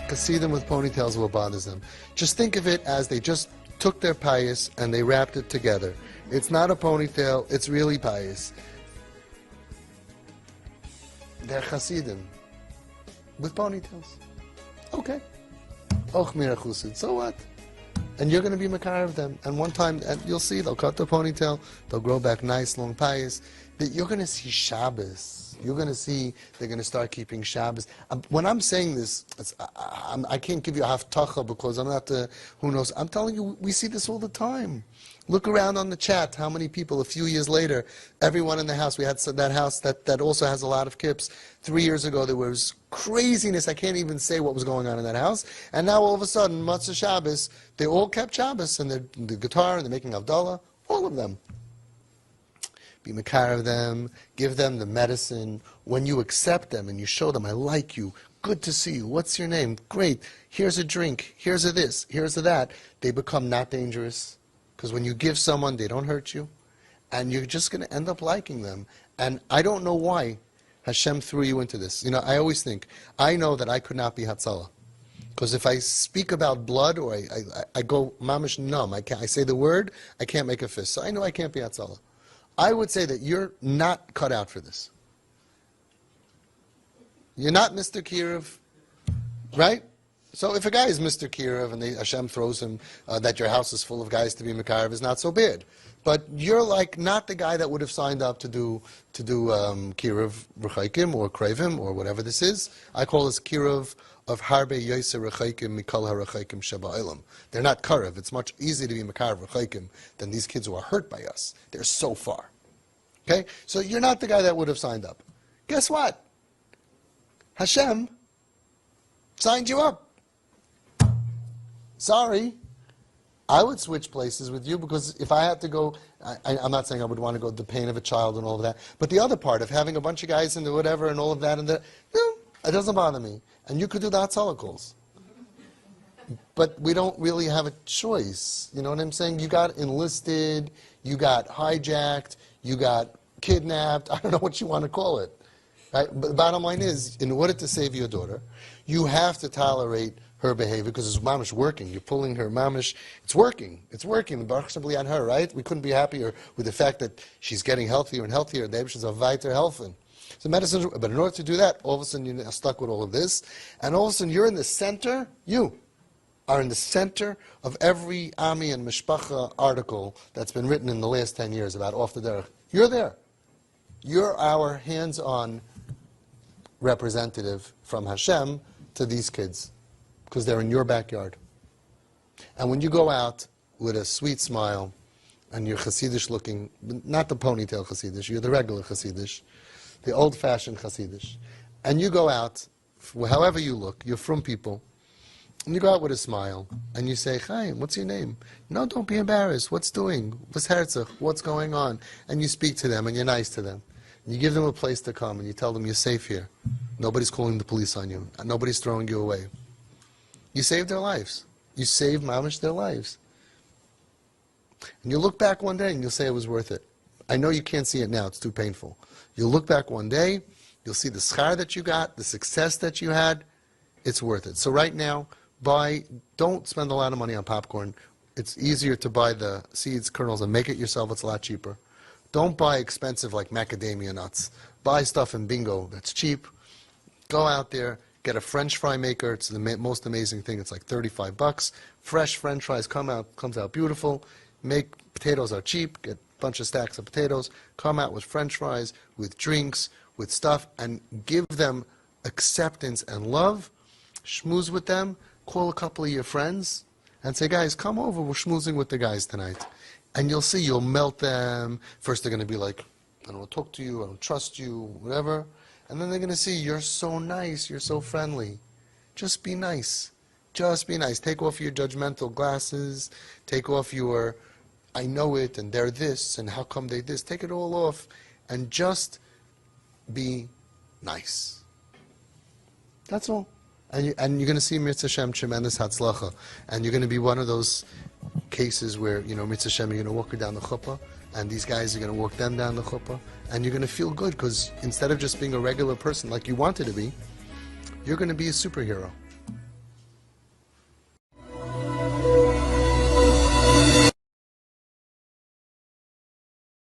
Hasidim with ponytails, what bothers them. Just think of it as they just took their pious and they wrapped it together. It's not a ponytail, it's really pious. They're Hasidim with ponytails. Okay. Och mira chusid. So what? And you're going to be makar of them. And one time, and you'll see, they'll cut the ponytail, they'll grow back nice, long pious. You're going to see Shabbos. You're going to see they're going to start keeping Shabbos. When I'm saying this, I can't give you a haftacha because I'm not the, who knows. I'm telling you, we see this all the time. Look around on the chat, how many people, a few years later, everyone in the house, we had that house that also has a lot of kips. 3 years ago, there was craziness. I can't even say what was going on in that house. And now all of a sudden, Matzah Shabbos, they all kept Shabbos, and the guitar, and they're making Havdalah, all of them. Be makar of them, give them the medicine. When you accept them and you show them, I like you, good to see you, what's your name? Great, here's a drink, here's a this, here's a that. They become not dangerous. Because when you give someone, they don't hurt you. And you're just going to end up liking them. And I don't know why Hashem threw you into this. You know, I always think, I know that I could not be Hatzalah. Because if I speak about blood, or I go mamish numb, I say the word, I can't make a fist. So I know I can't be Hatzalah. I would say that you're not cut out for this. You're not Mr. Kirov, right? So if a guy is Mr. Kirov and Hashem throws him that your house is full of guys to be Mekarev is not so bad. But you're like not the guy that would have signed up to do Kirov Rechaikim or Krevim or whatever this is. I call this Kirov of Harbe Yoser Rechaikim Mikal HaRechaikim Sheba Olam. They're not Karev. It's much easier to be Mekarev Rechaikim than these kids who are hurt by us. They're so far. Okay? So you're not the guy that would have signed up. Guess what? Hashem signed you up. Sorry, I would switch places with you because if I had to go, I'm not saying I would want to go the pain of a child and all of that, but the other part of having a bunch of guys and whatever and all of that, no, it doesn't bother me. And you could do the Hatzalah calls. But we don't really have a choice. You know what I'm saying? You got enlisted, you got hijacked, you got kidnapped, I don't know what you want to call it. Right? But the bottom line is, in order to save your daughter, you have to tolerate her behavior because it's mamish working. You're pulling her mamish. It's working. It's working. The Baruch Shem on her, right? We couldn't be happier with the fact that she's getting healthier and healthier. The Eibushal's a weiter helfen. So medicine, but in order to do that, all of a sudden you're stuck with all of this, and all of a sudden you're in the center. You are in the center of every Ami and Mishpacha article that's been written in the last 10 years about off the derech. You're there. You're our hands-on representative from Hashem to these kids, because they're in your backyard. And when you go out with a sweet smile, and you're Hasidish looking, not the ponytail Hasidish, you're the regular Hasidish, the old-fashioned Hasidish, and you go out, however you look, you're from people, and you go out with a smile, and you say, Chaim, what's your name? No, don't be embarrassed. What's doing? What's Herzach? What's going on? And you speak to them, and you're nice to them. And you give them a place to come, and you tell them you're safe here. Nobody's calling the police on you. And nobody's throwing you away. You saved their lives. You saved mamish their lives. And you'll look back one day, and you'll say it was worth it. I know you can't see it now. It's too painful. You'll look back one day, you'll see the schar that you got, the success that you had. It's worth it. So right now, don't spend a lot of money on popcorn. It's easier to buy the seeds, kernels, and make it yourself. It's a lot cheaper. Don't buy expensive like macadamia nuts. Buy stuff in Bingo that's cheap. Go out there, get a French fry maker. It's the most amazing thing. It's like $35. Fresh French fries comes out beautiful. Potatoes are cheap. Get a bunch of stacks of potatoes. Come out with French fries, with drinks, with stuff, and give them acceptance and love. Schmooze with them. Call a couple of your friends and say, guys, come over. We're schmoozing with the guys tonight. And you'll see, you'll melt them. First they're going to be like, I don't want to talk to you, I don't trust you, whatever. And then they're going to see, you're so nice, you're so friendly. Just be nice. Just be nice. Take off your judgmental glasses. Take off your, I know it, and they're this, and how come they this. Take it all off, and just be nice. That's all. And you're going to see Mitzvah Shem tremendous Hatzlacha. And you're going to be one of those cases where, Mitzvah Shem, you're going to walk her down the chuppah, and these guys are going to walk them down the chuppah, and you're going to feel good because instead of just being a regular person like you wanted to be, you're going to be a superhero.